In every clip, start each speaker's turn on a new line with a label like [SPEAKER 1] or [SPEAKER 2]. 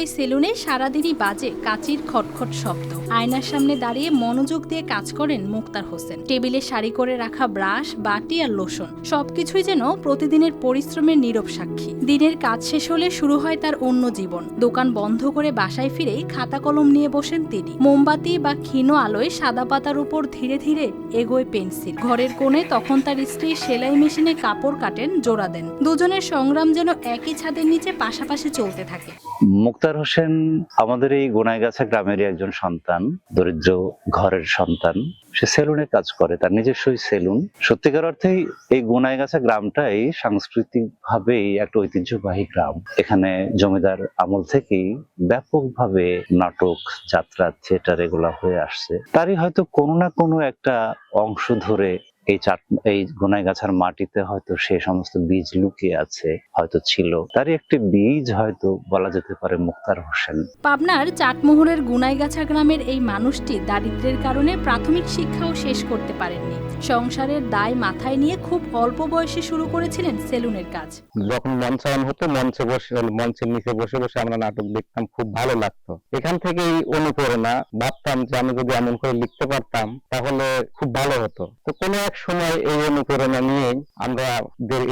[SPEAKER 1] ওই সেলুনে সারাদিনই বাজে কাচির খটখট শব্দ। আয়নার সামনে দাঁড়িয়ে মনোযোগ দিয়ে কাজ করেন মুক্তার হোসেন। টেবিলে সারি করে রাখা ব্রাশ, বাটি আর লোশন সবকিছুই যেন প্রতিদিনের পরিশ্রমের নীরব সাক্ষী। দিনের কাজ শেষ হলে শুরু হয় তার অন্য জীবন। দোকান বন্ধ করে বাসায় ফিরেই খাতা কলম নিয়ে বসেন তিনি। মোমবাতি বা ক্ষীণ আলোয় সাদা পাতার উপর ধীরে ধীরে এগোয় পেন্সিল। ঘরের কোণে তখন তার স্ত্রী সেলাই মেশিনে কাপড় কাটেন, জোড়া দেন। দুজনের সংগ্রাম যেন একই ছাদের নিচে পাশাপাশি চলতে থাকে।
[SPEAKER 2] মুক্তার হোসেন আমাদের এই গোনাইগাছা গ্রামেরই একজন সন্তান, দরিদ্র ঘরের সন্তান। সে সেলুনে কাজ করে, তার নিজস্বই সেলুন। সত্যিকার অর্থেই এই গোনাইগাছা গ্রামটাই সাংস্কৃতিক ভাবেই একটা ঐতিহ্যবাহী গ্রাম। এখানে জমিদার আমল থেকেই ব্যাপকভাবে নাটক, যাত্রা, থিয়েটার এগুলা হয়ে আসছে। তারই হয়তো কোনো না কোনো একটা অংশ ধরে এই গোনাইগাছার মাটিতে হয়তো সে সমস্ত বীজ লুকিয়ে আছে, হয়তো ছিল। তারই একটি বীজ হয়তো বলা যেতে পারে মুক্তার হোসেন।
[SPEAKER 1] পাবনার চাটমোহরের গোনাইগাছা গ্রামের এই মানুষটি দারিদ্র্যের কারণে প্রাথমিক শিক্ষাও শেষ করতে পারেননি। সংসারের দায় মাথায় নিয়ে খুব অল্প বয়সে শুরু করেছিলেন সেলুনের কাজ।
[SPEAKER 3] যখন মঞ্চায়ন হতো, মঞ্চের নিচে বসে বসে আমরা নাটক দেখতাম, খুব ভালো লাগতো। এখান থেকেই অনুপ্রেরণা, ভাবতাম যে আমি যদি এমন করে লিখতে পারতাম তাহলে খুব ভালো হতো। তো কোনো এক সময় এই অনুপ্রেরণা নিয়ে আমরা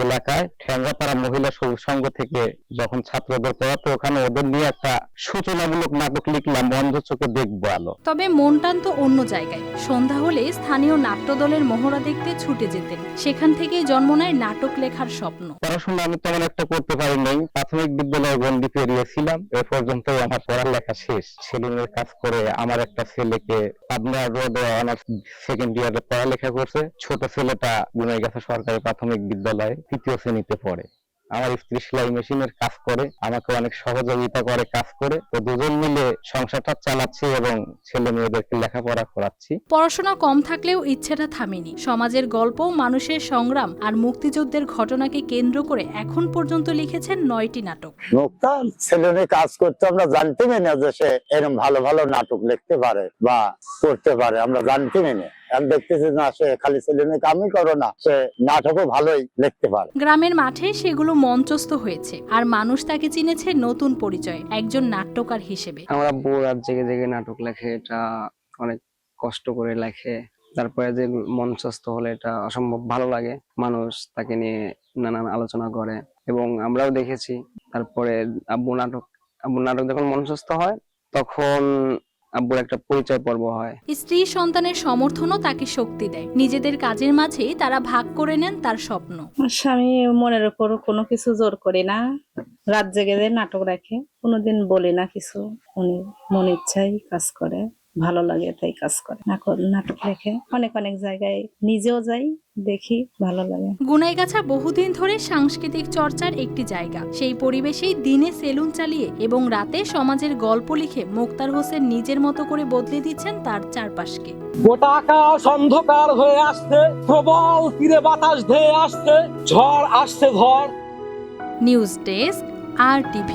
[SPEAKER 3] এলাকায় ঠ্যাঙ্গাপাড়া মহিলা সবুজ সংঘ থেকে যখন ছাত্রদের পড়াতো, ওখানে ওদের নিয়ে একটা সূচনামূলক নাটক লিখলাম, অন্ধ চোখে দেখবো আলো।
[SPEAKER 1] তবে মন টানত অন্য জায়গায়। সন্ধ্যা হলে স্থানীয় নাট্যদলের মহড়া দেখতে ছুটে যেতেন। সেখান থেকেই জন্ম নেয় নাটক লেখার স্বপ্ন।
[SPEAKER 3] পড়াশোনা আমি তেমন একটা করতে পারি নাই, প্রাথমিক বিদ্যালয়ে গণ্ডি পেরিয়েছিলাম। এ পর্যন্ত আমার পড়ালেখা শেষ। সেলুনের কাজ করে আমার একটা ছেলেকে পাবনা রোডে অনার্স সেকেন্ড ইয়ারে পড়ালেখা করছে। ছোট ছেলেটা গোনাইগাছা সরকারি প্রাথমিক বিদ্যালয়ে 3য় শ্রেণীতে পড়ে। আমার স্ত্রী সেলাই মেশিনের কাজ করে, আমাকে অনেক সহযোগিতা করে কাজ করে। তো দুজন মিলে সংসারটা চালাচ্ছি এবং ছেলে মেয়েদেরকে লেখাপড়া করাচ্ছি।
[SPEAKER 1] পড়াশোনা কম থাকলেও ইচ্ছেটা থামেনি। সমাজের গল্প, মানুষের সংগ্রাম আর মুক্তিযুদ্ধের ঘটনাকে কেন্দ্র করে এখন পর্যন্ত লিখেছেন 9টি নাটক।
[SPEAKER 4] মুক্তা সেলুনে কাজ করতে আমরা জানতামই না যে সে এরকম ভালো ভালো নাটক লিখতে পারে বা করতে পারে, আমরা জানতামই না। আমি দেখতেছি না, সে খালি সেলুনে কামই করো না, সে নাটকও ভালোই লিখতে পারে।
[SPEAKER 1] গ্রামের মাঠে সেগুলো মঞ্চস্থ হয়েছে, আর মানুষ তাকে চিনেছে নতুন পরিচয়, একজন নাট্যকার হিসেবে।
[SPEAKER 5] আমার আব্বু রাত জেগে জেগে নাটক লেখে, এটা অনেক কষ্ট করে লেখে। তারপরে যে মঞ্চস্থ হলে এটা অসম্ভব ভালো লাগে। মানুষ তাকে নিয়ে নানান আলোচনা করে এবং আমরাও দেখেছি। তারপরে আব্বুর নাটক যখন মঞ্চস্থ হয় তখন আব্বুর একটা পরিচয় পর্ব হয়।
[SPEAKER 1] স্ত্রী সন্তানের সমর্থনও তাকে শক্তি দেয়। নিজেদের কাজের মাঝেই তারা ভাগ করে নেন তার স্বপ্ন।
[SPEAKER 6] স্বামী মনের উপর কোনো কিছু জোর করি না, রাত জেগে নাটক রাখে, কোনোদিন বলি না কিছু। উনি মন ইচ্ছাই কাজ করে, ভালো লাগে তাই কাজ করে। নাটক লেখে, অনেক অনেক জায়গায় নিজেও যাই, দেখি, ভালো লাগে।
[SPEAKER 1] গোনাইগাছা বহুদিন ধরে সাংস্কৃতিক চর্চার একটি জায়গা। সেই পরিবেশেই দিনে সেলুন চালিয়ে এবং রাতে সমাজের গল্প লিখে মুক্তার হোসেন নিজের মতো করে বদলে দিচ্ছেন তার চারপাশকে।
[SPEAKER 7] গোটা আকাশ অন্ধকার হয়ে আসছে, প্রবল তীরে বাতাস ধেয়ে আসছে, ঝড় আসছে ঝড়।
[SPEAKER 1] News desk, RTV।